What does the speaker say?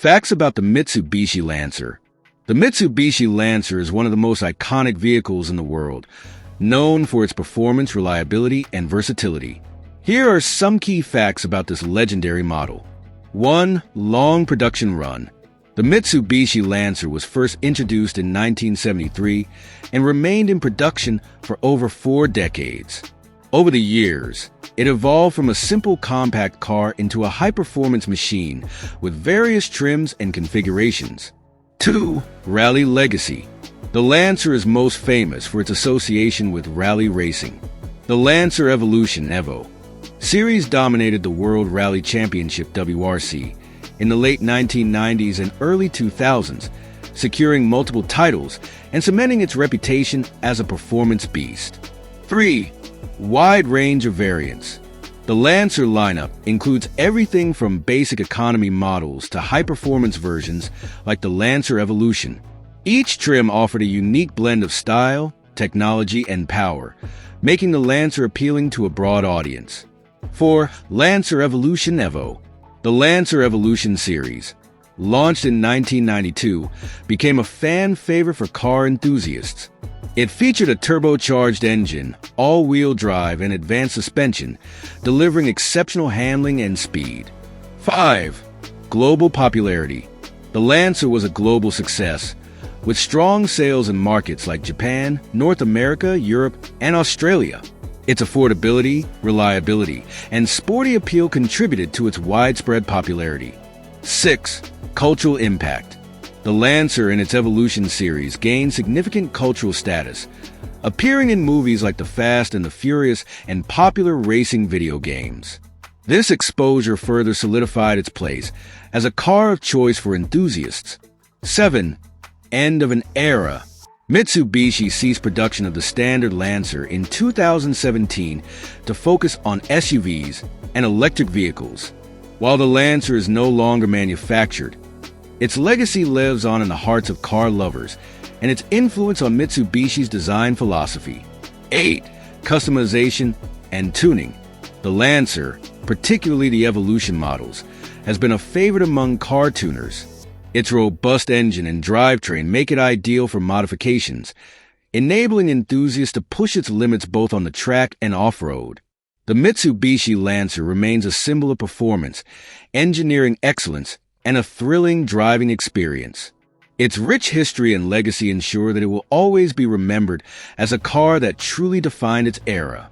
Facts about the Mitsubishi Lancer. The Mitsubishi Lancer is one of the most iconic vehicles in the world, known for its performance, reliability, and versatility. Here are some key facts about this legendary model. 1. Long production run. The Mitsubishi Lancer was first introduced in 1973 and remained in production for over 4 decades. Over the years, it evolved from a simple compact car into a high-performance machine with various trims and configurations. 2. Rally legacy. The Lancer is most famous for its association with rally racing. The Lancer Evolution Evo series dominated the World Rally Championship WRC in the late 1990s and early 2000s, securing multiple titles and cementing its reputation as a performance beast. 3. Wide range of variants. The Lancer lineup includes everything from basic economy models to high-performance versions like the Lancer Evolution. Each trim offered a unique blend of style, technology, and power, making the Lancer appealing to a broad audience. 4. Lancer Evolution Evo. The Lancer Evolution series, launched in 1992, became a fan favorite for car enthusiasts. It featured a turbocharged engine, all-wheel drive, and advanced suspension, delivering exceptional handling and speed. 5. Global popularity. The Lancer was a global success, with strong sales in markets like Japan, North America, Europe, and Australia. Its affordability, reliability, and sporty appeal contributed to its widespread popularity. 6. Cultural impact. The Lancer in its Evolution series gained significant cultural status, appearing in movies like The Fast and the Furious and popular racing video games. This exposure further solidified its place as a car of choice for enthusiasts. 7. End of an era. Mitsubishi ceased production of the standard Lancer in 2017 to focus on SUVs and electric vehicles. While the Lancer is no longer manufactured, its legacy lives on in the hearts of car lovers and its influence on Mitsubishi's design philosophy. 8. Customization and tuning. The Lancer, particularly the Evolution models, has been a favorite among car tuners. Its robust engine and drivetrain make it ideal for modifications, enabling enthusiasts to push its limits both on the track and off-road. The Mitsubishi Lancer remains a symbol of performance, engineering excellence, and a thrilling driving experience. Its rich history and legacy ensure that it will always be remembered as a car that truly defined its era.